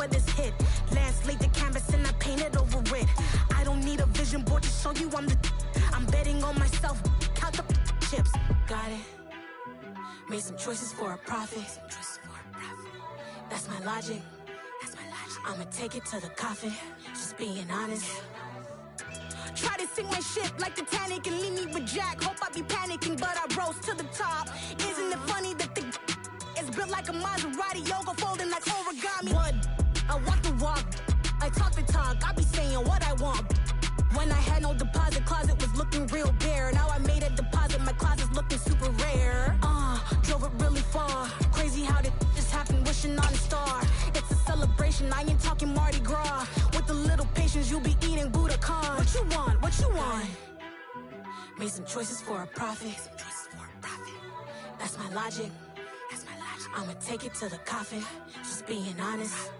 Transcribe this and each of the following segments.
of this hit. Lance laid the canvas and I painted over it. I don't need a vision board to show you I'm betting on myself. Count the chips. Got it. Made some choices for a profit. That's my logic. I'ma take it to the coffin. Just being honest. Try to sink my ship like Titanic and leave me with Jack. Hope I be panicking, but I rose to the top. Isn't it funny that the is built like a Maserati, yoga folding like origami? What? I walk the walk, I talk the talk, I be saying what I want. When I had no deposit, closet was looking real bare. Now I made a deposit, my closet's looking super rare. Drove it really far. Crazy how did this happen, wishing on a star. It's a celebration, I ain't talking Mardi Gras. With a little patience, you'll be eating Budokan. What you want? What you want? Made some choices for a profit. That's my logic. I'ma take it to the coffin. Just being honest.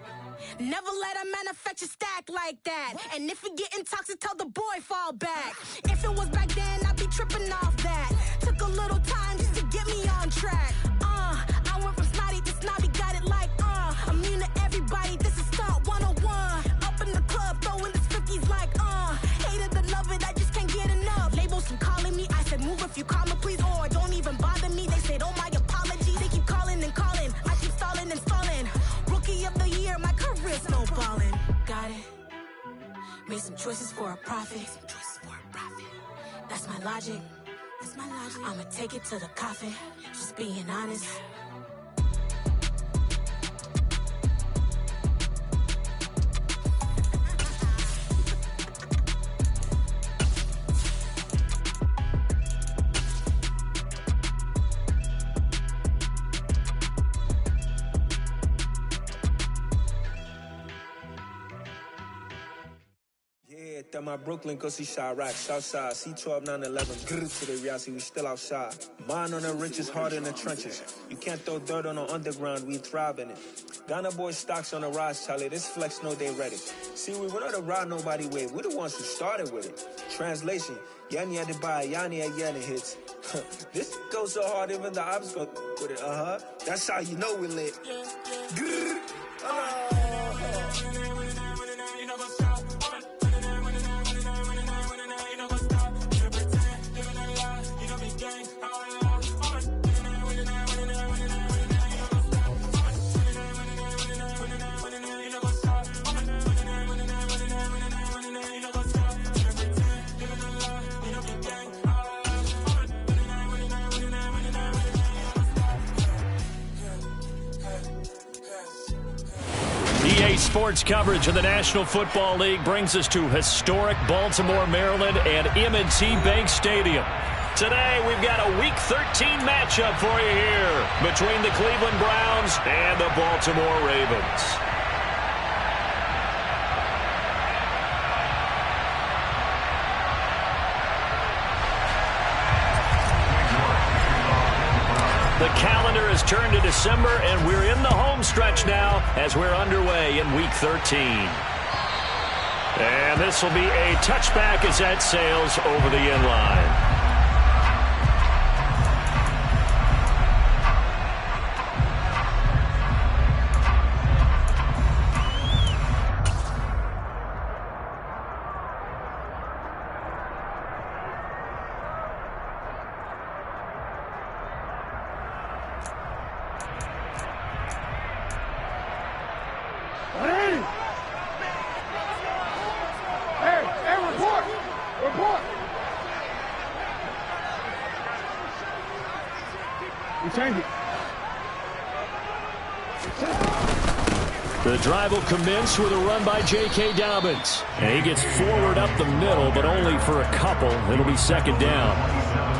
Never let a manufacture stack like that. And if we getting toxic, tell the boy fall back. If it was back then, I'd be tripping off that. Took a little time just to get me on track. I went from snotty to snobby, got it like immune to everybody, this is stunt 101. Up in the club, throwing this 50s like hated to love it, I just can't get enough. Labels from calling me, I said move if you call me please, or don't even bother me. They said oh my apology, they keep calling and calling. I keep stalling and stalling. Rookie of the year, my career snowballing. Got it. Made some choices for a profit. That's my logic. I'ma take it to the coffin. Just being honest. At my Brooklyn, go see Chirac, Southside, C12, 911, grrr to the reality, we still outside. Mine on the riches, heart in the trenches. You can't throw dirt on the underground, we thrive in it. Ghana boy stocks on the rise, Charlie, this flex know they ready. See, we without a ride nobody with, we the ones who started with it. Translation, Yanni had to buy, Yanni had Yanni hits. This goes so hard, even the ops go with it, That's how you know we lit. Grrr, Sports coverage of the National Football League brings us to historic Baltimore, Maryland and M&T Bank Stadium. Today, we've got a Week 13 matchup for you here between the Cleveland Browns and the Baltimore Ravens. The calendar has turned to December, and we're in the home stretch now as we're underway in Week 13. And this will be a touchback as that sails over the end line. The drive will commence with a run by J.K. Dobbins. And he gets forward up the middle, but only for a couple. It'll be second down.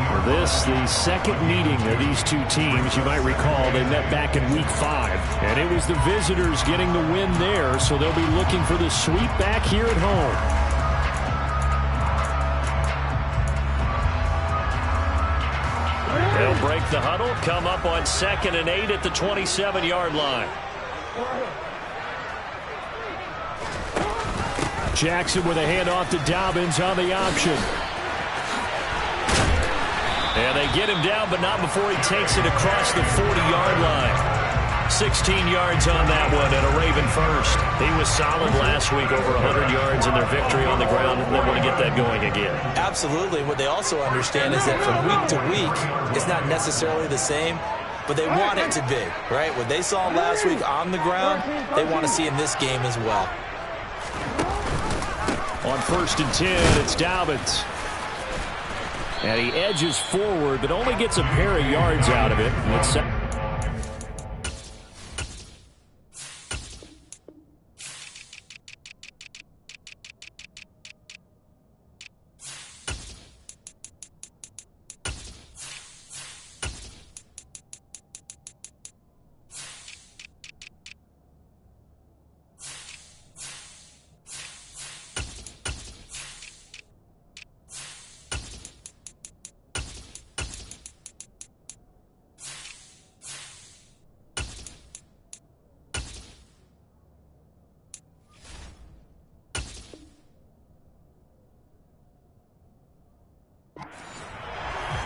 For this, the second meeting of these two teams, you might recall they met back in Week 5. And it was the visitors getting the win there, so they'll be looking for the sweep back here at home. They'll break the huddle, come up on 2nd and 8 at the 27-yard line. Jackson with a handoff to Dobbins on the option. And they get him down, but not before he takes it across the 40-yard line. 16 yards on that one and a Raven first. He was solid last week, over 100 yards in their victory on the ground, and they want to get that going again. Absolutely. What they also understand is that from week to week, it's not necessarily the same, but they want it to be, right? What they saw last week on the ground, they want to see in this game as well. On 1st and 10, it's Dobbins. And he edges forward, but only gets a pair of yards out of it. And it's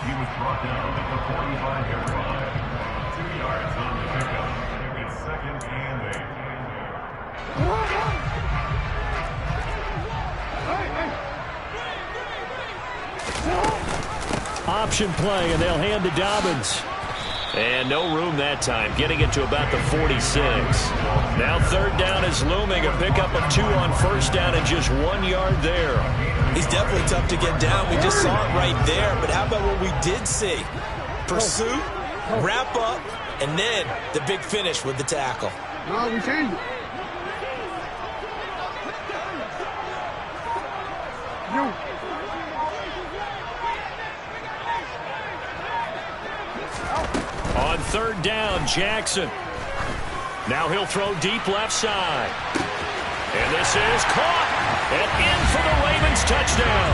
He was brought down at the 45-yard line. 2 yards on the pickup. It's 2nd and 8. Option play, and they'll hand to Dobbins. And no room that time, getting it to about the 46. Now 3rd down is looming, a pickup of 2 on 1st down and just 1 yard there. He's definitely tough to get down. We just saw it right there. But how about what we did see? Pursuit, wrap up, and then the big finish with the tackle. No, we changed it. On 3rd down, Jackson. Now he'll throw deep left side. And this is caught. And in for the Ravens touchdown.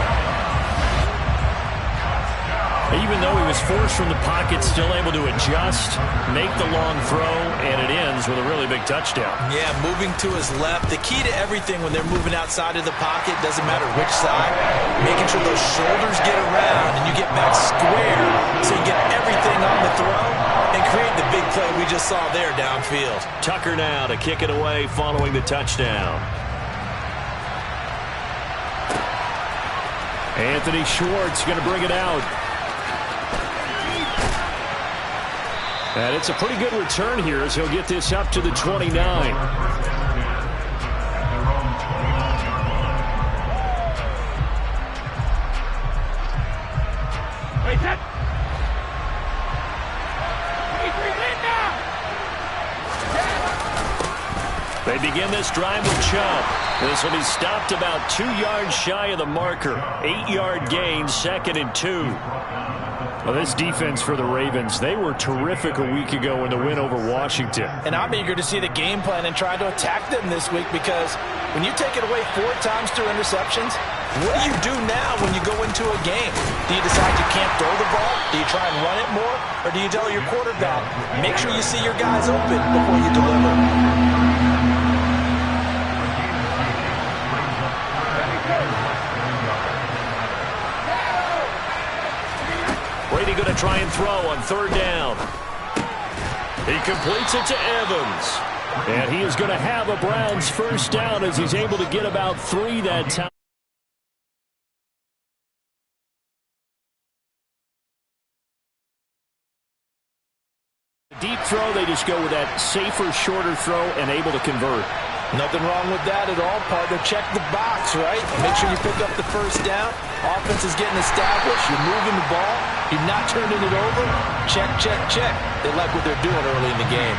Even though he was forced from the pocket, still able to adjust, make the long throw, and it ends with a really big touchdown. Yeah, moving to his left. The key to everything when they're moving outside of the pocket, doesn't matter which side, making sure those shoulders get around and you get back square so you get everything on the throw and create the big play we just saw there downfield. Tucker now to kick it away following the touchdown. Anthony Schwartz going to bring it out. And it's a pretty good return here as he'll get this up to the 29. They begin this drive with Chubb. This will be stopped about 2 yards shy of the marker. 8-yard gain, 2nd and 2. Well, this defense for the Ravens, they were terrific a week ago in the win over Washington. And I'm eager to see the game plan and try to attack them this week because when you take it away 4 times through interceptions, what do you do now when you go into a game? Do you decide you can't throw the ball? Do you try and run it more? Or do you tell your quarterback, make sure you see your guys open before you deliver? Brady going to try and throw on 3rd down. He completes it to Evans. And he is going to have a Browns 1st down as he's able to get about 3 that time. Deep throw, they just go with that safer, shorter throw and able to convert. Nothing wrong with that at all, partner. Check the box, right? Make sure you pick up the 1st down. Offense is getting established. You're moving the ball. You're not turning it over. Check, check, check. They like what they're doing early in the game.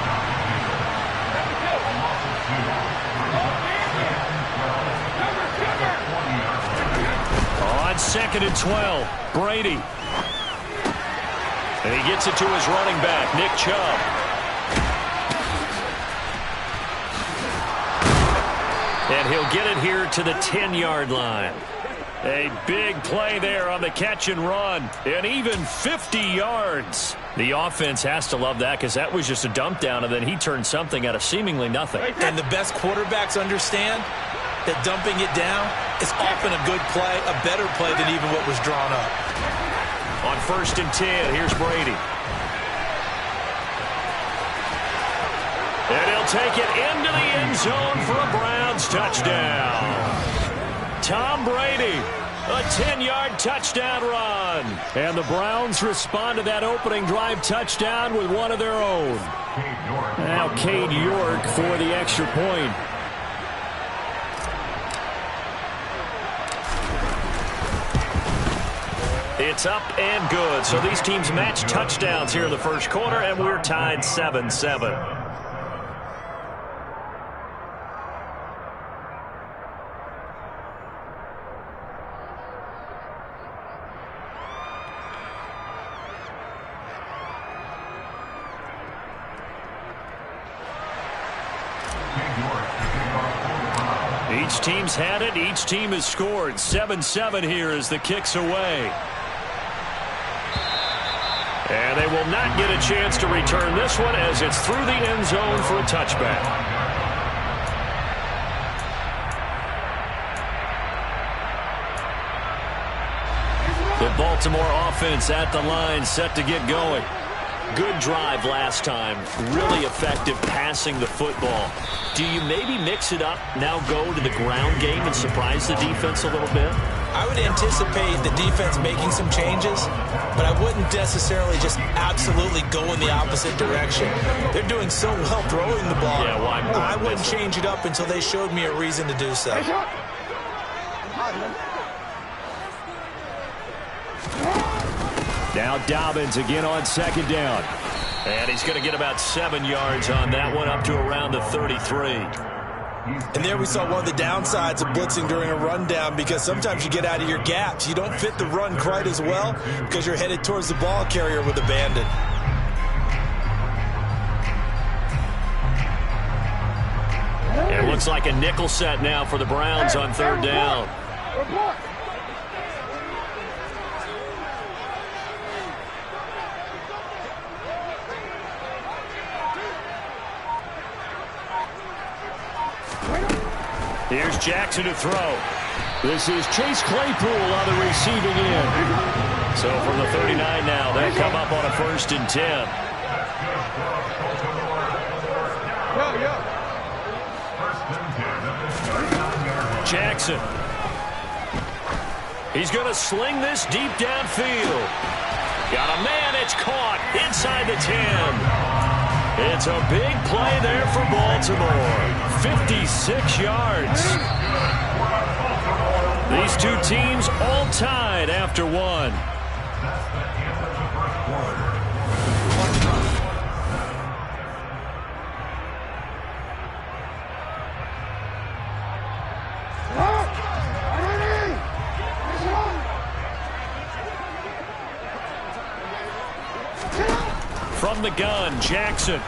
On 2nd and 12, Brady. And he gets it to his running back, Nick Chubb. And he'll get it here to the 10-yard line. A big play there on the catch and run. And even 50 yards. The offense has to love that because that was just a dump down, and then he turned something out of seemingly nothing. And the best quarterbacks understand that dumping it down is often a good play, a better play than even what was drawn up. On 1st and 10, here's Brady. And he'll take it into the end zone for a Browns touchdown. Tom Brady, a 10-yard touchdown run. And the Browns respond to that opening drive touchdown with one of their own. Now Cade York for the extra point. It's up and good. So these teams match touchdowns here in the first quarter, and we're tied 7-7. Each team's had it. Each team has scored. 7-7 here as the kick's away. And they will not get a chance to return this one as it's through the end zone for a touchback. The Baltimore offense at the line, set to get going. Good drive last time. Really effective passing the football. Do you maybe mix it up, now go to the ground game and surprise the defense a little bit? I would anticipate the defense making some changes, but I wouldn't necessarily just absolutely go in the opposite direction. They're doing so well throwing the ball. Yeah, well, I wouldn't change it up until they showed me a reason to do so. Now Dobbins again on second down. And he's going to get about 7 yards on that one, up to around the 33. And there we saw one of the downsides of blitzing during a rundown, because sometimes you get out of your gaps. You don't fit the run quite as well because you're headed towards the ball carrier with abandon. It looks like a nickel set now for the Browns on third down. Here's Jackson to throw. This is Chase Claypool on the receiving end. So from the 39 now, they come up on a 1st and 10. Jackson. He's going to sling this deep downfield. Got a man, it's caught inside the 10. It's a big play there for Baltimore. 56 yards. These two teams all tied after one. From the gun, Jackson.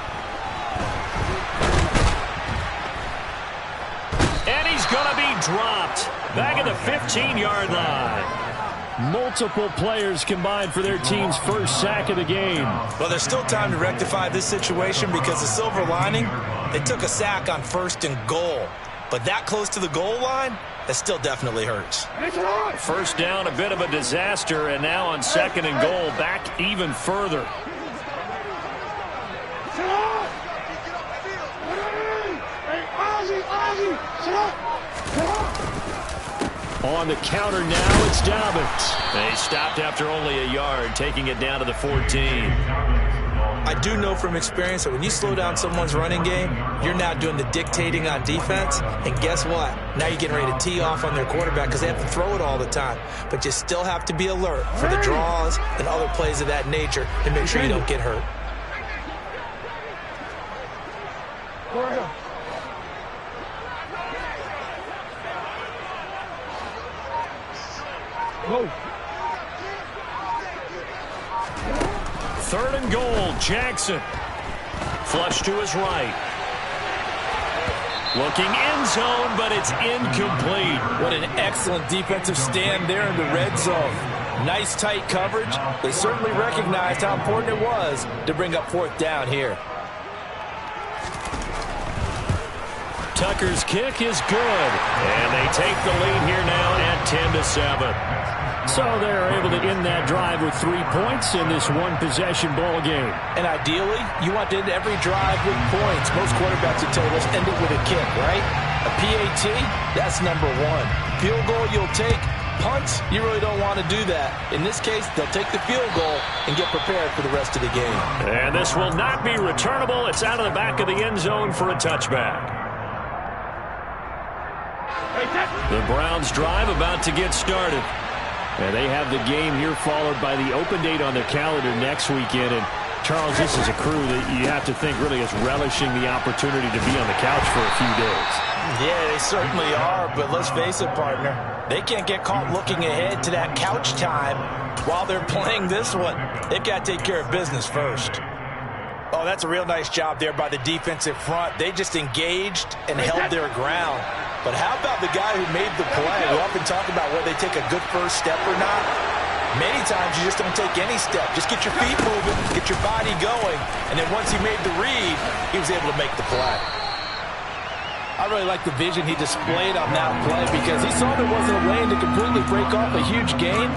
And he's going to be dropped back at the 15-yard line. Multiple players combined for their team's first sack of the game. Well, there's still time to rectify this situation, because the silver lining, they took a sack on 1st and goal. But that close to the goal line, that still definitely hurts. First down, a bit of a disaster, and now on 2nd and goal, back even further. On the counter now, it's Dobbins. They stopped after only a yard, taking it down to the 14. I do know from experience that when you slow down someone's running game, you're now doing the dictating on defense. And guess what? Now you're getting ready to tee off on their quarterback because they have to throw it all the time. But you still have to be alert for the draws and other plays of that nature to make sure you don't get hurt. Whoa. 3rd and goal, Jackson. Flush to his right. Looking end zone, but it's incomplete. What an excellent defensive stand there in the red zone. Nice tight coverage. They certainly recognized how important it was to bring up 4th down here. Tucker's kick is good, and they take the lead here now at 10-7. So they're able to end that drive with 3 points in this one-possession ball game. And ideally, you want to end every drive with points. Most quarterbacks would tell us end it with a kick, right? A PAT, that's number one. Field goal you'll take. Punts, you really don't want to do that. In this case, they'll take the field goal and get prepared for the rest of the game. And this will not be returnable. It's out of the back of the end zone for a touchback. The Browns drive about to get started. And they have the game here followed by the open date on their calendar next weekend. And Charles, this is a crew that you have to think really is relishing the opportunity to be on the couch for a few days. Yeah, they certainly are, but let's face it, partner. They can't get caught looking ahead to that couch time while they're playing this one. They've got to take care of business first. Oh, that's a real nice job there by the defensive front. They just engaged and held their ground. But how about the guy who made the play? We often talk about whether they take a good first step or not. Many times you just don't take any step. Just get your feet moving, get your body going, and then once he made the read, he was able to make the play. I really like the vision he displayed on that play because he saw there wasn't a lane to completely break off a huge gain.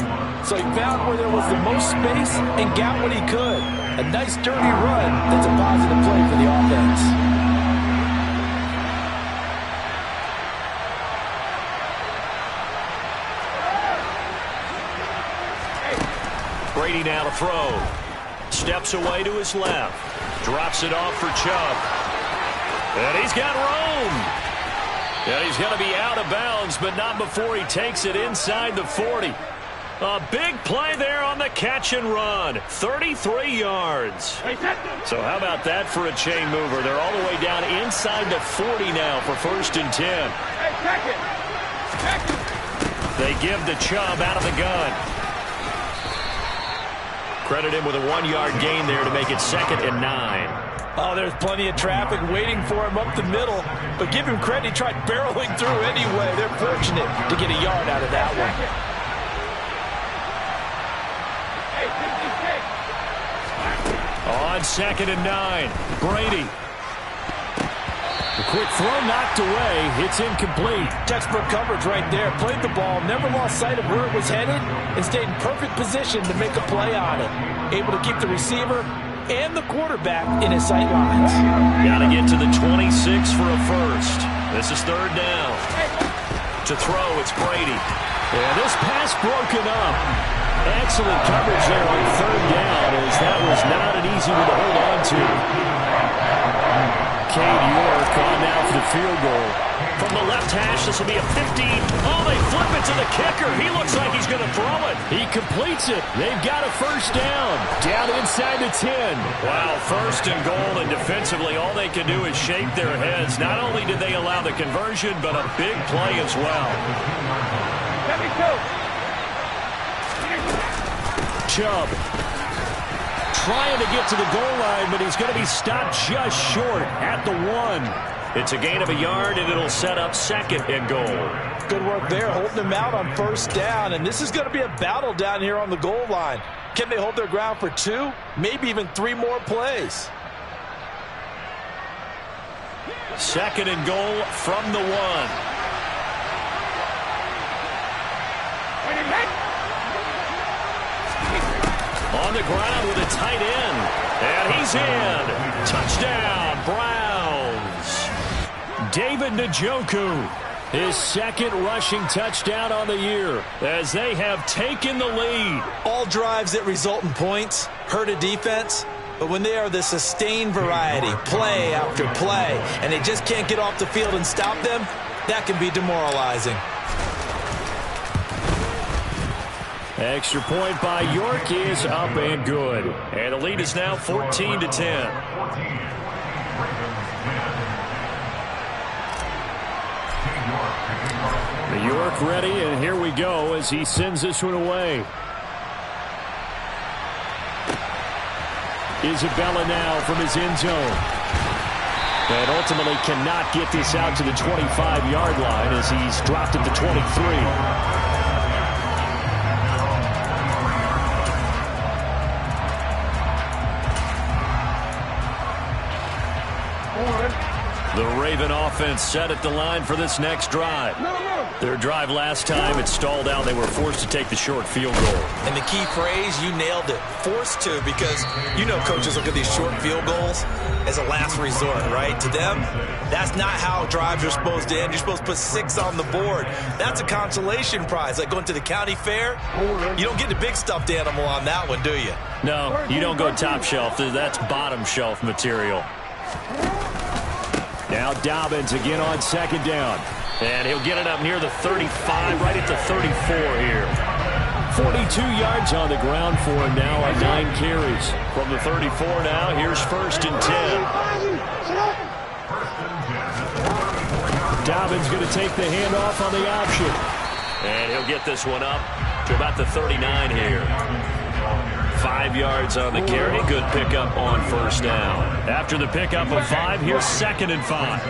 So he found where there was the most space and got what he could. A nice dirty run that's a positive play for the offense. Brady now to throw. Steps away to his left. Drops it off for Chubb. And he's got room. And he's going to be out of bounds, but not before he takes it inside the 40. A big play there on the catch and run. 33 yards. So how about that for a chain mover? They're all the way down inside the 40 now for 1st and 10. They give to Chubb out of the gun. Credit him with a 1-yard gain there to make it 2nd and 9. Oh, there's plenty of traffic waiting for him up the middle. But give him credit, he tried barreling through anyway. They're fortunate to get a yard out of that one. On 2nd and 9, Brady. The quick throw knocked away. It's incomplete. Textbook coverage right there. Played the ball, never lost sight of where it was headed, and stayed in perfect position to make a play on it. Able to keep the receiver and the quarterback in his sight lines. Got to get to the 26 for a first. This is 3rd down. To throw, it's Brady. Yeah, this pass broken up. Excellent coverage there on 3rd down, as that was not an easy one to hold on to. Cade York on now for the field goal. From the left hash, this will be a 15. Oh, they flip it to the kicker. He looks like he's going to throw it. He completes it. They've got a 1st down. Down inside the 10. Wow, 1st and goal, and defensively, all they can do is shake their heads. Not only did they allow the conversion, but a big play as well. Chubb trying to get to the goal line, but he's going to be stopped just short at the 1. It's a gain of a yard, and it'll set up 2nd and goal. Good work there, holding them out on 1st down, and this is going to be a battle down here on the goal line. Can they hold their ground for 2, maybe even 3 more plays? 2nd and goal from the 1. On the ground with a tight end. And he's in. Touchdown, Browns. David Njoku, his 2nd rushing touchdown on the year, as they have taken the lead. All drives that result in points hurt a defense, but when they are the sustained variety, play after play, and they just can't get off the field and stop them, that can be demoralizing. Extra point by York is up and good. And the lead is now 14-10. The York ready, and here we go as he sends this one away. Isabella now from his end zone. And ultimately cannot get this out to the 25-yard line as he's dropped at the 23. The Raven offense set at the line for this next drive. Their drive last time, it stalled out. They were forced to take the short field goal. And the key phrase, you nailed it, forced to, because you know coaches look at these short field goals as a last resort, right? To them, that's not how drives are supposed to end. You're supposed to put 6 on the board. That's a consolation prize, like going to the county fair. You don't get the big stuffed animal on that one, do you? No, you don't go top shelf. That's bottom shelf material. Now Dobbins again on second down. And he'll get it up near the 35, right at the 34 here. 42 yards on the ground for him now on 9 carries. From the 34 now, here's 1st and 10. Dobbins going to take the handoff on the option. And he'll get this one up to about the 39 here. 5 yards on the carry. Good pickup on 1st down. After the pickup of 5, here's 2nd and 5.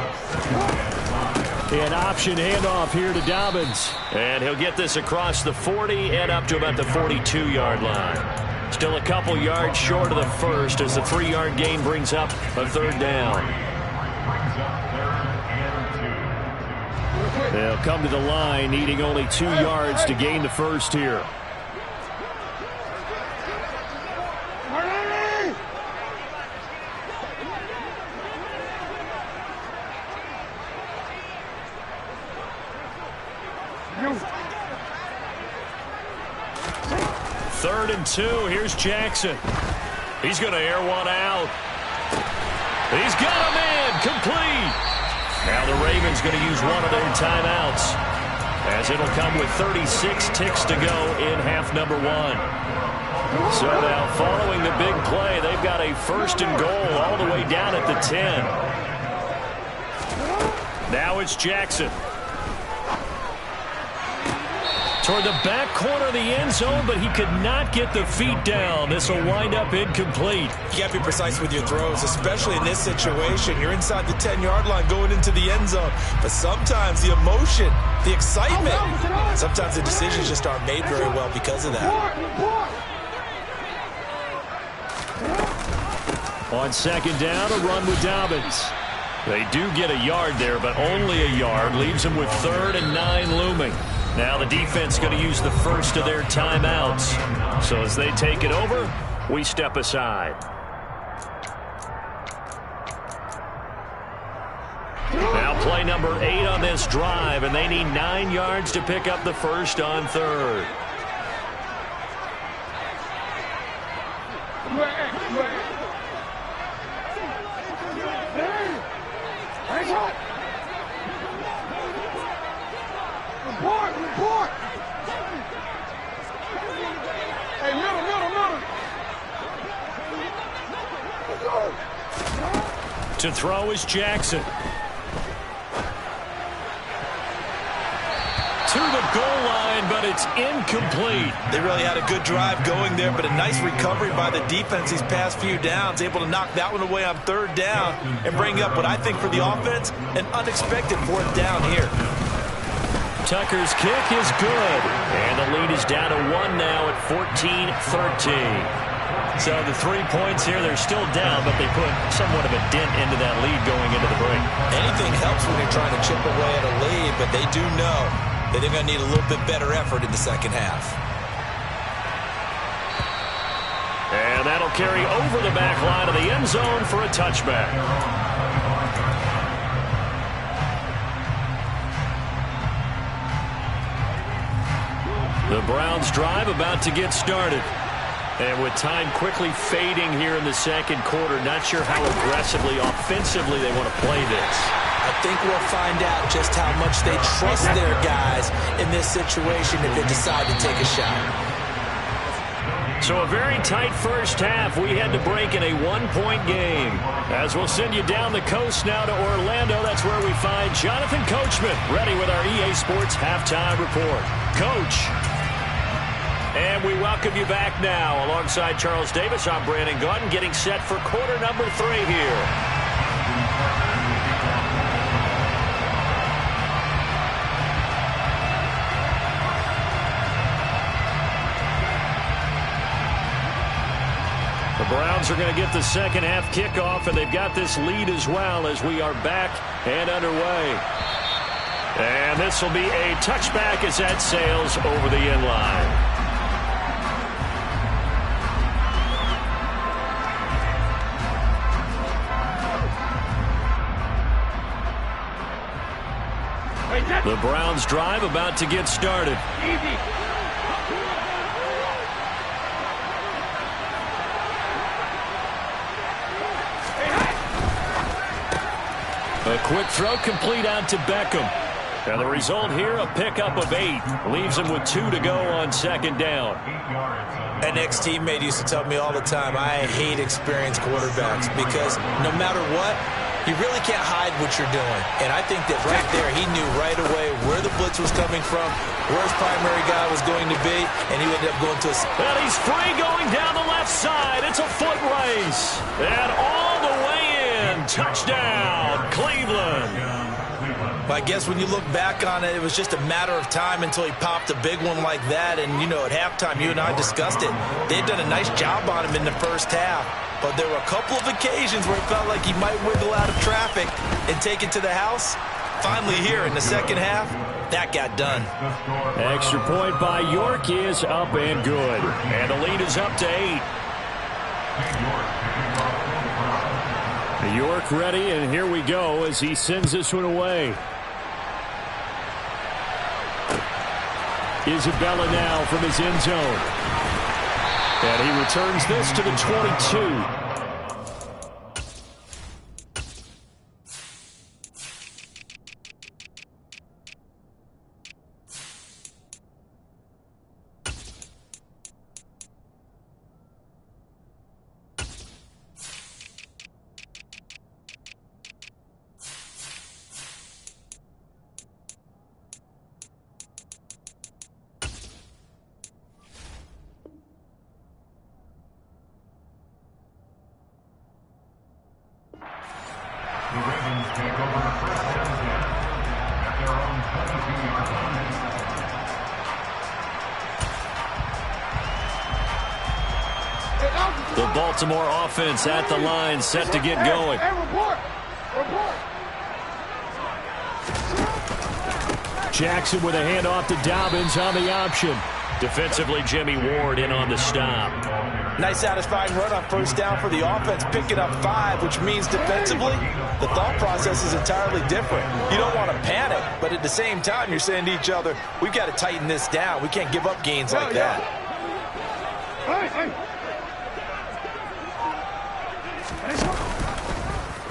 An option handoff here to Dobbins. And he'll get this across the 40 and up to about the 42-yard line. Still a couple yards short of the first as the 3-yard gain brings up a 3rd down. They'll come to the line needing only 2 yards to gain the first here. Third and 2. Here's Jackson. He's going to air one out. He's got a man complete. Now the Ravens going to use one of their timeouts, as it'll come with 36 ticks to go in half number 1. So now following the big play, they've got a 1st and goal all the way down at the 10. Now it's Jackson. Toward the back corner of the end zone, but he could not get the feet down. This will wind up incomplete. You got to be precise with your throws, especially in this situation. You're inside the 10-yard line going into the end zone. But sometimes the emotion, the excitement, sometimes the decisions just aren't made very well because of that. On 2nd down, a run with Dobbins. They do get a yard there, but only a yard. Leaves them with 3rd and 9 looming. Now the defense going to use the first of their timeouts. So as they take it over, we step aside. Now play number 8 on this drive, and they need 9 yards to pick up the first on 3rd. Report! Hey, middle. To throw is Jackson. To the goal line, but it's incomplete. They really had a good drive going there, but a nice recovery by the defense these past few downs, able to knock that one away on 3rd down and bring up what I think for the offense, an unexpected 4th down here. Tucker's kick is good, and the lead is down to 1 now at 14-13. So the 3 points here, they're still down, but they put somewhat of a dent into that lead going into the break. Anything helps when you're trying to chip away at a lead, but they do know that they're going to need a little bit better effort in the second half. And that'll carry over the back line of the end zone for a touchback. The Browns drive about to get started. And with time quickly fading here in the 2nd quarter, not sure how aggressively, offensively they want to play this. I think we'll find out just how much they trust their guys in this situation if they decide to take a shot. So a very tight first half. We had to break in a 1-point game. As we'll send you down the coast now to Orlando, that's where we find Jonathan Coachman, ready with our EA Sports Halftime Report. Coach. And we welcome you back now. Alongside Charles Davis, I'm Brandon Gaudin, getting set for quarter number 3 here. The Browns Browns are going to get the second half kickoff, and they've got this lead as well as we are back and underway. And this will be a touchback as that sails over the end line. The Browns drive about to get started. A quick throw complete out to Beckham. And the result here, a pickup of 8. Leaves him with 2 to go on second down. An ex-teammate used to tell me all the time, I hate experienced quarterbacks because no matter what, you really can't hide what you're doing. And I think that right there, he knew right away where the blitz was coming from, where his primary guy was going to be, and he ended up going to a... And he's free going down the left side. It's a foot race. And all the way in. Touchdown, Cleveland. But I guess when you look back on it, it was just a matter of time until he popped a big one like that. And, you know, at halftime, you and I discussed it. They had done a nice job on him in the first half. But there were a couple of occasions where it felt like he might wiggle out of traffic and take it to the house. Finally here in the second half, that got done. Extra point by York is up and good. And the lead is up to 8. York ready, and here we go as he sends this one away. Isabella now from his end zone. And he returns this to the 22. The Ravens take over the first down at their own 22-yard line. The Baltimore offense at the line, set to get going. Jackson with a handoff to Dobbins on the option. Defensively, Jimmy Ward in on the stop. Nice satisfying run on first down for the offense, picking up 5, which means defensively, the thought process is entirely different. You don't want to panic, but at the same time, you're saying to each other, we've got to tighten this down. We can't give up gains like that.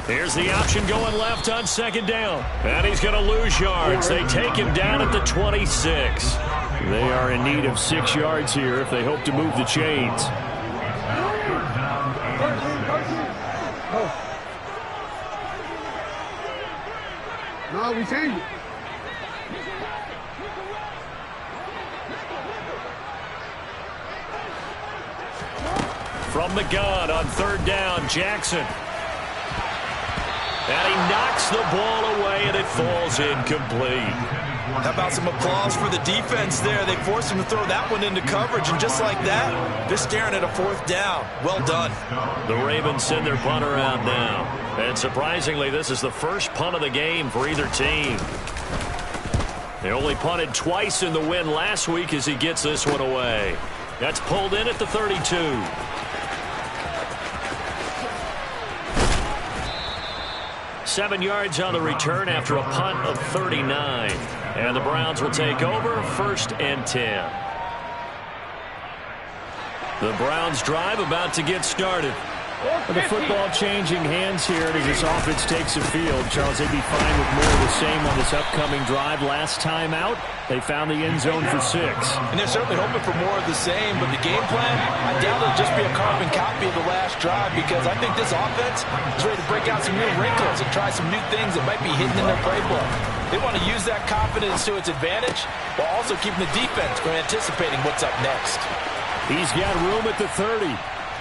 Here's the option going left on second down. And he's going to lose yards. They take him down at the 26. They are in need of 6 yards here if they hope to move the chains. No, we change it. From the gun on third down, Jackson. And he knocks the ball away, and it falls incomplete. How about some applause for the defense there? They forced him to throw that one into coverage, and just like that, they're staring at a fourth down. Well done. The Ravens send their punter out now. And surprisingly, this is the first punt of the game for either team. They only punted twice in the win last week as he gets this one away. That's pulled in at the 32. Seven yards on the return after a punt of 39. And the Browns will take over 1st and 10. The Browns drive about to get started. The football changing hands here as this offense takes the field. Charles, they'd be fine with more of the same on this upcoming drive. Last time out, they found the end zone for 6. And they're certainly hoping for more of the same, but the game plan, I doubt it'll just be a carbon copy of the last drive because I think this offense is ready to break out some new wrinkles and try some new things that might be hidden in their playbook. They want to use that confidence to its advantage while also keeping the defense from anticipating what's up next. He's got room at the 30.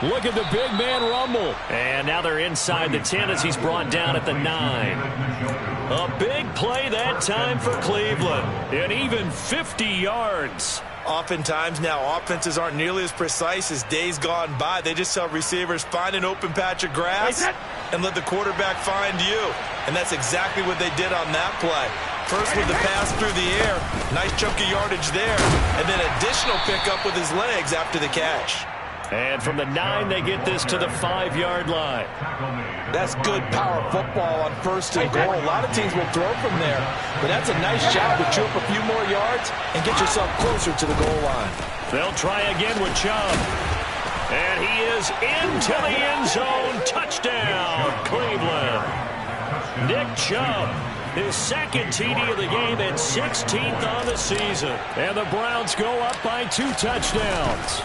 Look at the big man rumble. And now they're inside the 10 as he's brought down at the 9. A big play that time for Cleveland. And even 50 yards. Oftentimes now, offenses aren't nearly as precise as days gone by. They just tell receivers, find an open patch of grass and let the quarterback find you. And that's exactly what they did on that play. First with the pass through the air, nice chunk of yardage there, and then additional pickup with his legs after the catch. And from the 9, they get this to the 5-yard line. That's good power football on 1st and goal. A lot of teams will throw from there, but that's a nice job to chew up a few more yards and get yourself closer to the goal line. They'll try again with Chubb. And he is into the end zone. Touchdown, Cleveland. Nick Chubb, his 2nd TD of the game and 16th on the season. And the Browns go up by 2 touchdowns.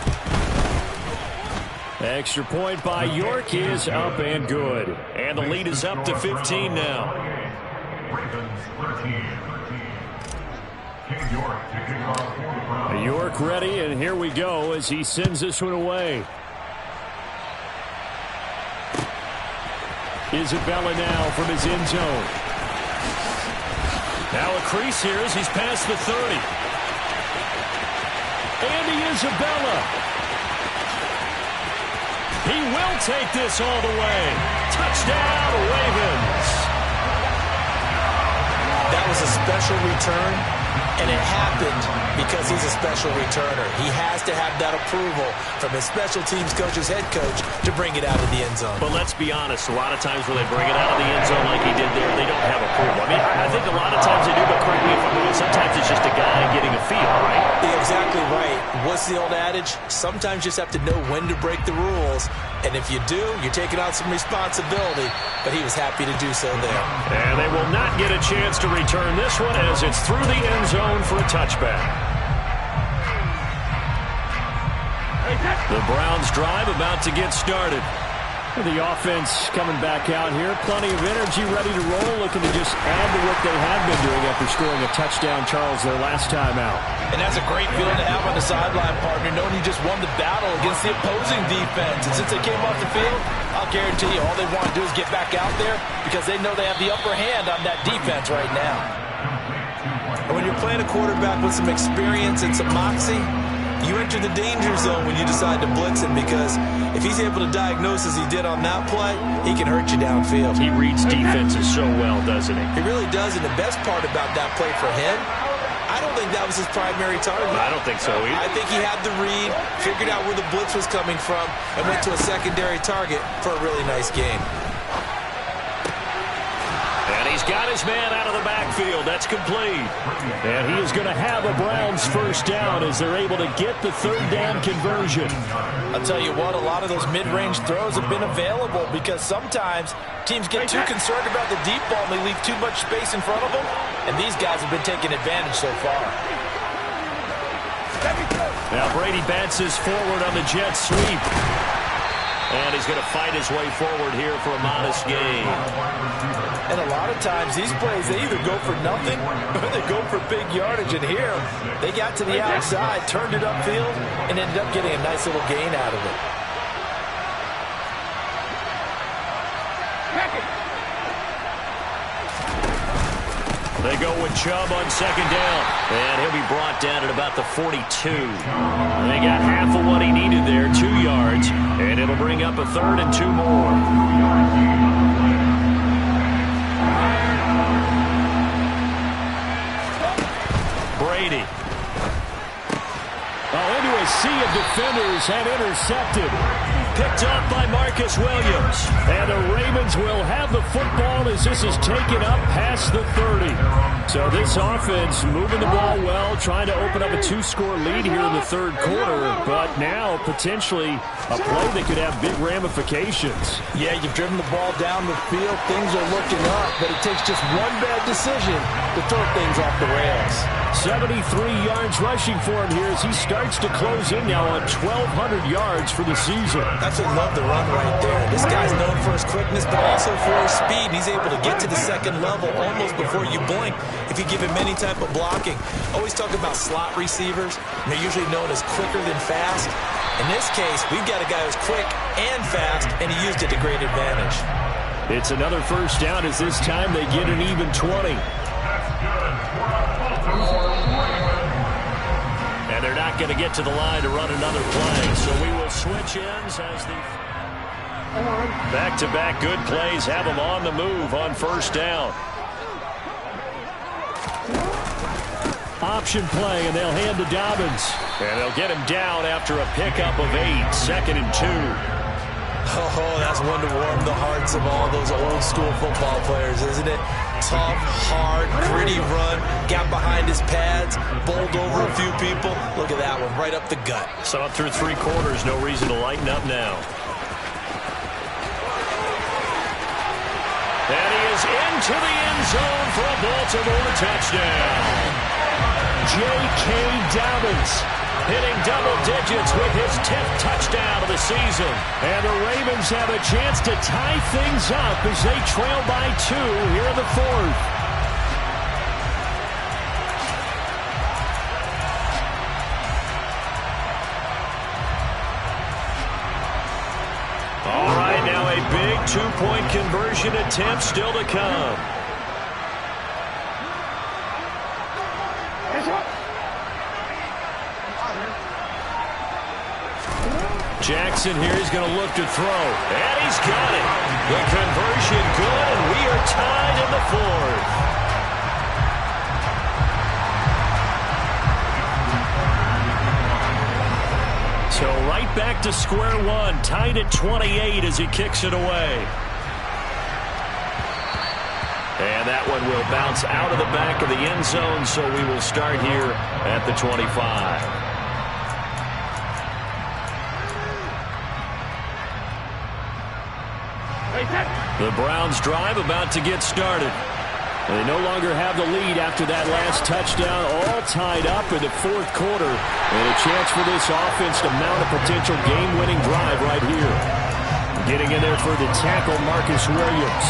Extra point by York is up and good. And the lead is up to 15 now. York ready, and here we go as he sends this one away. Isabella now from his end zone. Now a crease here as he's past the 30. Andy Isabella. He will take this all the way. Touchdown, Ravens. That was a special return, and it happened because he's a special returner. He has to have that approval from his special teams coach's head coach to bring it out of the end zone. But let's be honest, a lot of times when they bring it out of the end zone like he did there, they don't have approval. I mean, I think a lot of times they do, but correct me if I'm wrong, sometimes it's just a guy getting a feel, right? Yeah, exactly right. What's the old adage? Sometimes you just have to know when to break the rules, and if you do, you're taking on some responsibility, but he was happy to do so there. And they will not get a chance to return this one as it's through the end zone for a touchback. The Browns drive about to get started. The offense coming back out here. Plenty of energy, ready to roll, looking to just add to what they have been doing after scoring a touchdown, Charles, their last time out. And that's a great feeling to have on the sideline, partner, knowing you just won the battle against the opposing defense. And since they came off the field, I'll guarantee you all they want to do is get back out there because they know they have the upper hand on that defense right now. And when you're playing a quarterback with some experience and some moxie, you enter the danger zone when you decide to blitz him because if he's able to diagnose as he did on that play, he can hurt you downfield. He reads defenses so well, doesn't he? He really does, and the best part about that play for him, I don't think that was his primary target. I don't think so either. I think he had the read, figured out where the blitz was coming from, and went to a secondary target for a really nice game. And he's got his man out of the backfield. That's complete. And he is going to have a Browns first down as they're able to get the 3rd down conversion. I'll tell you what, a lot of those mid-range throws have been available because sometimes teams get too concerned about the deep ball and they leave too much space in front of them. And these guys have been taking advantage so far. Now Brady bounces forward on the jet sweep. And he's going to fight his way forward here for a modest gain. And a lot of times these plays, they either go for nothing or they go for big yardage. And here, they got to the outside, turned it upfield, and ended up getting a nice little gain out of it. They go with Chubb on 2nd down. And he'll be brought down at about the 42. They got half of what he needed there, 2 yards. And it'll bring up a 3rd and 2 more. Brady. Into a sea of defenders and intercepted. Picked up by Marcus Williams. And the Ravens will have the football as this is taken up past the 30. So this offense moving the ball well, trying to open up a 2-score lead here in the 3rd quarter. But now potentially a play that could have big ramifications. Yeah, you've driven the ball down the field. Things are looking up, but it takes just one bad decision to throw things off the rails. 73 yards rushing for him here as he starts to close in now on 1,200 yards for the season. That's what love the run right there. This guy's known for his quickness, but also for his speed. He's able to get to the 2nd level almost before you blink if you give him any type of blocking. Always talk about slot receivers. They're usually known as quicker than fast. In this case, we've got a guy who's quick and fast, and he used it to great advantage. It's another first down as this time they get an even 20. And they're not going to get to the line to run another play. So we will switch ends as the back-to-back good plays have them on the move on first down. Option play, and they'll hand to Dobbins. And they'll get him down after a pickup of 8, 2nd and 2. Oh, that's one to warm the hearts of all those old-school football players, isn't it? Tough, hard, gritty run, got behind his pads, bowled over a few people. Look at that one, right up the gut. So up through 3 quarters, no reason to lighten up now. And he is into the end zone for a Baltimore touchdown. J.K. Dobbins hitting double digits with his 10th touchdown of the season. And the Ravens have a chance to tie things up as they trail by 2 here in the 4th. All right, now a big 2-point conversion attempt still to come. Jackson here is going to look to throw. And he's got it. The conversion good, and we are tied in the 4th. So right back to square one, tied at 28 as he kicks it away. And that one will bounce out of the back of the end zone, so we will start here at the 25. The Browns drive about to get started. They no longer have the lead after that last touchdown, all tied up in the 4th quarter. And a chance for this offense to mount a potential game-winning drive right here. Getting in there for the tackle, Marcus Williams.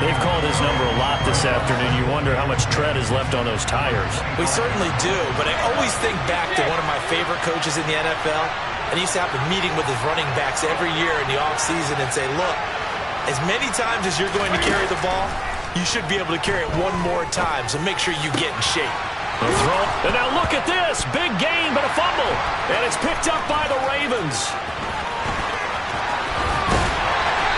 They've called his number a lot this afternoon. You wonder how much tread is left on those tires. We certainly do, but I always think back to one of my favorite coaches in the NFL. And he used to have a meeting with his running backs every year in the offseason and say, look, as many times as you're going to carry the ball, you should be able to carry it one more time, so make sure you get in shape. The throw. And now look at this. Big gain, but a fumble. And it's picked up by the Ravens.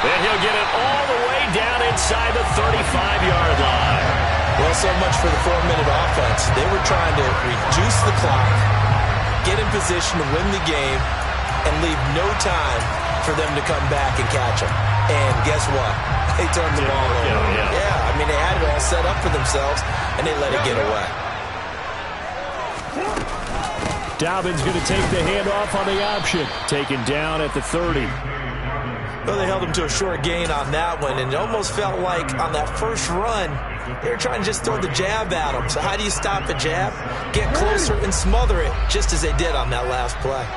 And he'll get it all the way down inside the 35-yard line. Well, so much for the 4-minute offense. They were trying to reduce the clock, get in position to win the game, and leave no time for them to come back and catch them. And guess what? They turned the ball over. Yeah, I mean, they had it all set up for themselves, and they let it get away. Dobbins going to take the handoff on the option. Taken down at the 30. Well, they held him to a short gain on that one, and it almost felt like on that first run, they were trying to just throw the jab at him. So how do you stop a jab? Get closer and smother it, just as they did on that last play.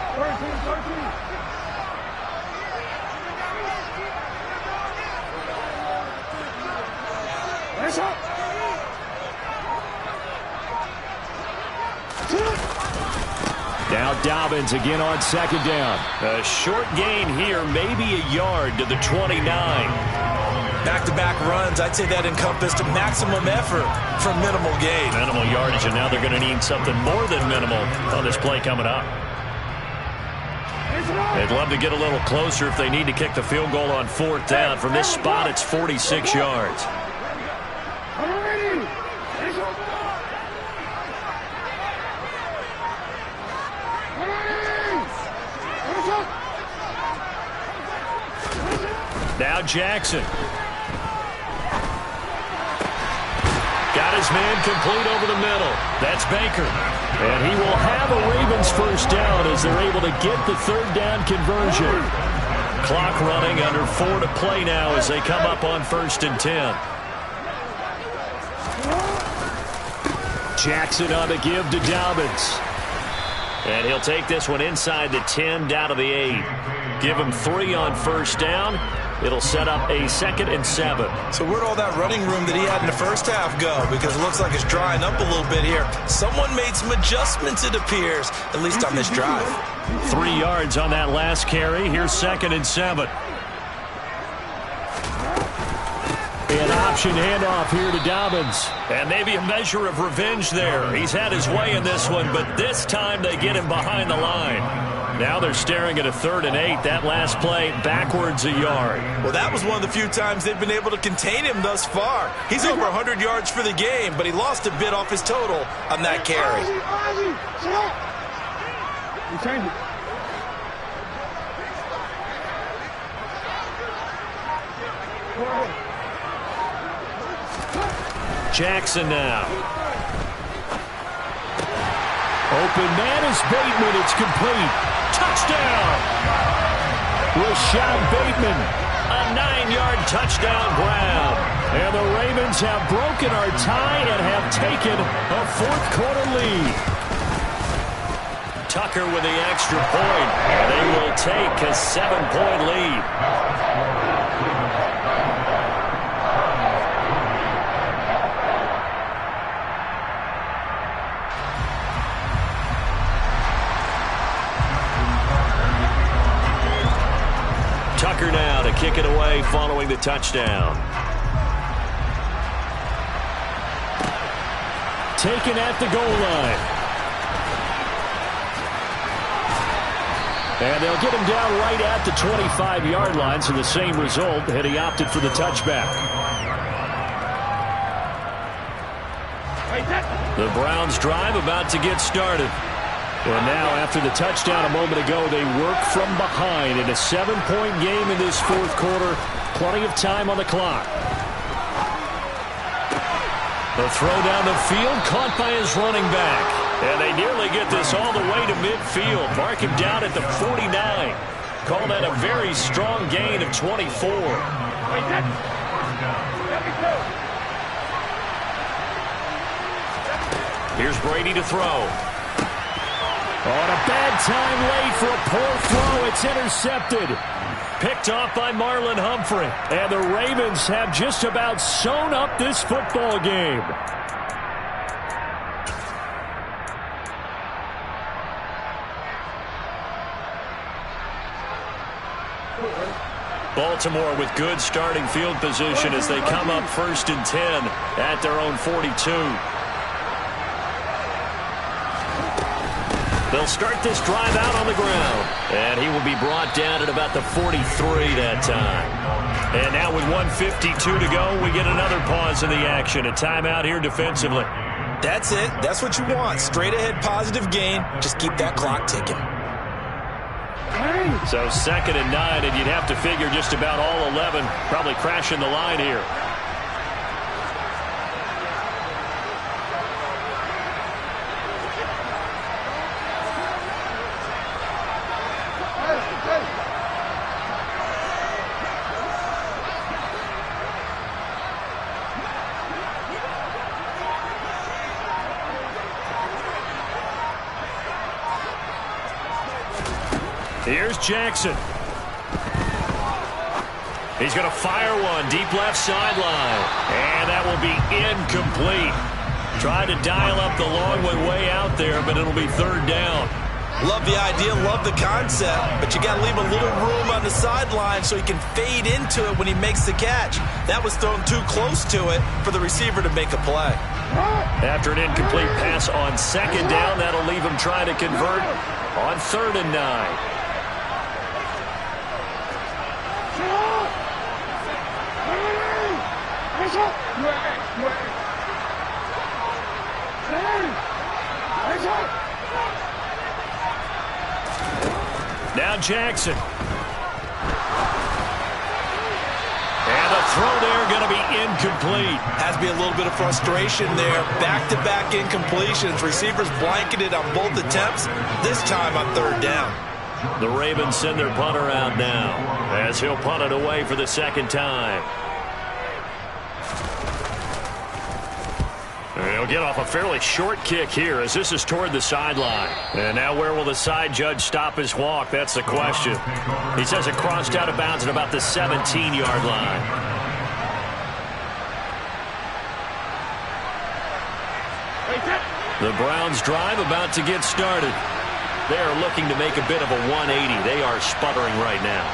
Now Dobbins again on 2nd down. A short gain here, maybe a yard to the 29. Back-to-back runs, I'd say that encompassed maximum effort for minimal gain. Minimal yardage, and now they're going to need something more than minimal on this play coming up. They'd love to get a little closer if they need to kick the field goal on 4th down. From this spot, it's 46 yards. Now Jackson. Got his man complete over the middle. That's Baker. And he will have a Ravens first down as they're able to get the 3rd down conversion. Clock running, under 4 to play now as they come up on 1st and 10. Jackson on the give to Dobbins. And he'll take this one inside the 10, down to the 8. Give him 3 on 1st down. It'll set up a 2nd and 7. So where'd all that running room that he had in the first half go? Because it looks like it's drying up a little bit here. Someone made some adjustments, it appears, at least on this drive. 3 yards on that last carry. Here's 2nd and 7. An option handoff here to Dobbins. And maybe a measure of revenge there. He's had his way in this one, but this time they get him behind the line. Now they're staring at a 3rd and 8. That last play backwards a yard. Well, that was one of the few times they've been able to contain him thus far. He's over 100 yards for the game, but he lost a bit off his total on that carry. We change it. Jackson now. Open man is Bateman. It's complete. Touchdown! Rashad Bateman. A 9-yard touchdown grab. And the Ravens have broken our tie and have taken a 4th quarter lead. Tucker with the extra point. They will take a 7-point lead. Tucker now to kick it away following the touchdown. Taken at the goal line. And they'll get him down right at the 25-yard line, so the same result had he opted for the touchback. The Browns drive about to get started. And now, after the touchdown a moment ago, they work from behind in a 7-point game in this 4th quarter. Plenty of time on the clock. The throw down the field, caught by his running back. And they nearly get this all the way to midfield. Mark him down at the 49. Call that a very strong gain of 24. Here's Brady to throw. On a bad time late for a poor throw. It's intercepted. Picked off by Marlon Humphrey. And the Ravens have just about sewn up this football game. Baltimore with good starting field position as they come up 1st and 10 at their own 42. They'll start this drive out on the ground. And he will be brought down at about the 43 that time. And now with 1:52 to go, we get another pause in the action. A timeout here defensively. That's it. That's what you want. Straight ahead positive gain. Just keep that clock ticking. So 2nd and 9, and you'd have to figure just about all 11 probably crashing the line here. Here's Jackson. He's going to fire one deep left sideline. And that will be incomplete. Tried to dial up the long one way out there, but it'll be 3rd down. Love the idea, love the concept, but you got to leave a little room on the sideline so he can fade into it when he makes the catch. That was thrown too close to it for the receiver to make a play. After an incomplete pass on 2nd down, that'll leave him trying to convert on 3rd and 9. Now Jackson. And the throw there going to be incomplete. Has to be a little bit of frustration there. Back-to-back incompletions. Receivers blanketed on both attempts. This time on 3rd down. The Ravens send their punter out now as he'll punt it away for the 2nd time. He'll get off a fairly short kick here as this is toward the sideline. And now where will the side judge stop his walk? That's the question. He says it crossed out of bounds at about the 17-yard line. The Browns drive about to get started. They are looking to make a bit of a 180. They are sputtering right now.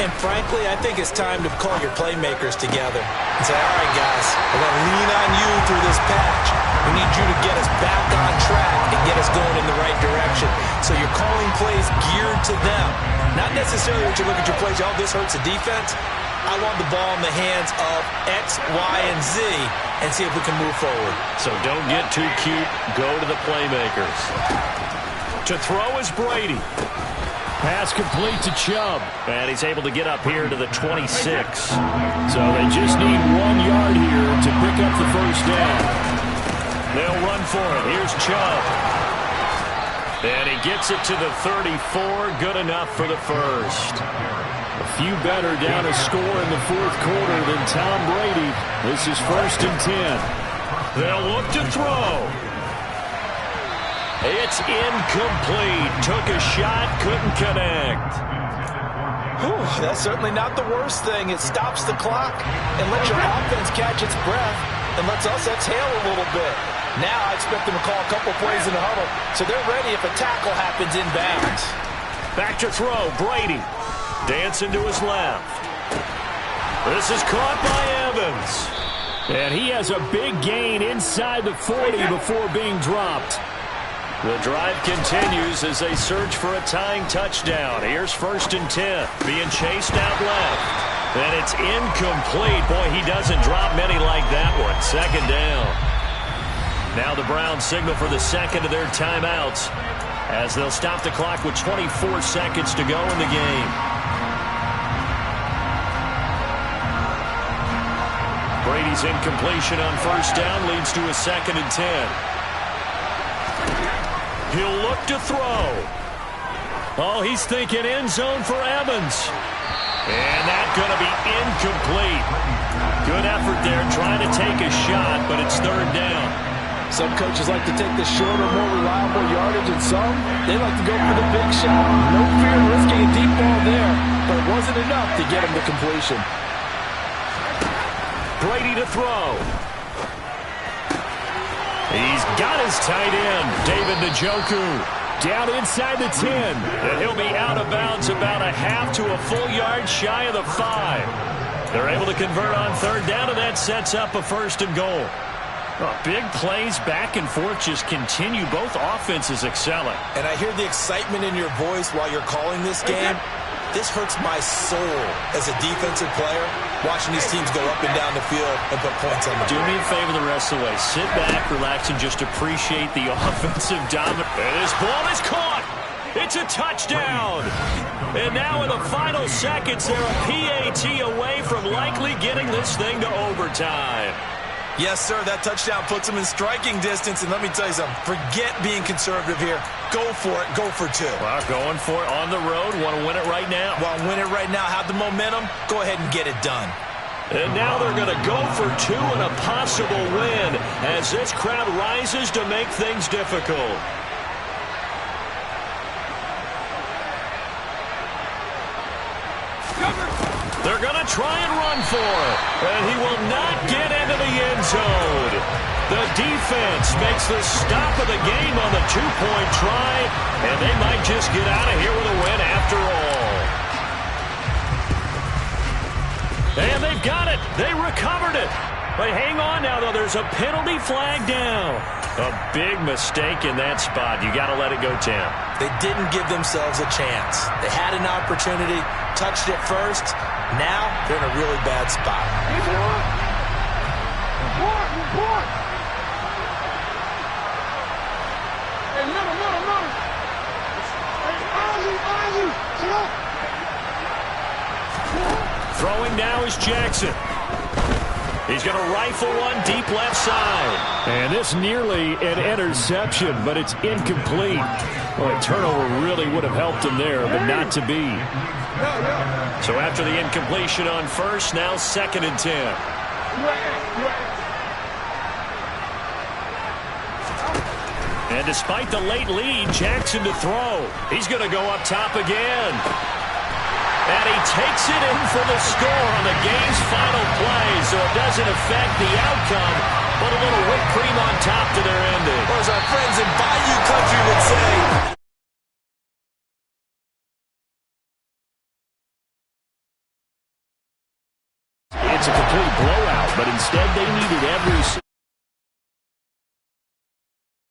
And frankly, I think it's time to call your playmakers together and say, all right, guys, we're going to lean on you through this patch. We need you to get us back on track and get us going in the right direction. So you're calling plays geared to them. Not necessarily that you look at your plays, oh, this hurts the defense. I want the ball in the hands of X, Y, and Z and see if we can move forward. So don't get too cute. Go to the playmakers. To throw is Brady. Pass complete to Chubb. And he's able to get up here to the 26. So they just need 1 yard here to pick up the first down. They'll run for it. Here's Chubb. And he gets it to the 34. Good enough for the first. A few better down a score in the fourth quarter than Tom Brady. This is 1st and 10. They'll look to throw. It's incomplete. Took a shot, couldn't connect. Whew, that's certainly not the worst thing. It stops the clock and lets your offense catch its breath and lets us exhale a little bit. Now I expect them to call a couple plays in the huddle, so they're ready if a tackle happens inbounds. Back to throw, Brady. Dancing to his left. This is caught by Evans. And he has a big gain inside the 40 before being dropped. The drive continues as they search for a tying touchdown. Here's 1st and 10. Being chased out left. And it's incomplete. Boy, he doesn't drop many like that one. 2nd down. Now the Browns signal for the second of their timeouts as they'll stop the clock with 24 seconds to go in the game. Brady's incompletion on 1st down leads to a 2nd and 10. He'll look to throw. Oh, he's thinking end zone for Evans. And that's going to be incomplete. Good effort there trying to take a shot, but it's 3rd down. Some coaches like to take the shorter, more reliable yardage, and some, they like to go for the big shot. No fear in risking a deep ball there, but it wasn't enough to get him to completion. Brady to throw. He's got his tight end, David Njoku, down inside the 10. And he'll be out of bounds about a half to a full yard shy of the 5. They're able to convert on 3rd down, and that sets up a 1st and goal. Oh, big plays back and forth just continue. Both offenses excelling. And I hear the excitement in your voice while you're calling this game. This hurts my soul as a defensive player, watching these teams go up and down the field and put points on the board. Do me a favor the rest of the way. Sit back, relax, and just appreciate the offensive dominance. And this ball is caught. It's a touchdown. And now in the final seconds, they're a PAT away from likely getting this thing to overtime. Yes, sir, that touchdown puts them in striking distance. And let me tell you something, forget being conservative here. Go for it. Go for 2. Well, going for it on the road. Want to win it right now? Want to win it right now, have the momentum, go ahead and get it done. And now they're going to go for 2 and a possible win as this crowd rises to make things difficult. They're going to try and run for it. And he will not get into the end zone. The defense makes the stop of the game on the 2-point try. And they might just get out of here with a win after all. And they've got it. They recovered it. But hang on now, though. There's a penalty flag down. A big mistake in that spot. You got to let it go, Tim. They didn't give themselves a chance. They had an opportunity, touched it first. Now they're in a really bad spot. Report. Hey, middle. Hey, Ozzy, Throwing now is Jackson. He's going to rifle one deep left side. And this nearly an interception, but it's incomplete. Well, a turnover really would have helped him there, but not to be. So after the incompletion on 1st, now 2nd and 10. And despite the late lead, Jackson to throw. He's going to go up top again. And he takes it in for the score on the game's final play, so it doesn't affect the outcome, but a little whipped cream on top to their ending. Or as our friends in Bayou Country would say, it's a complete blowout, but instead they needed every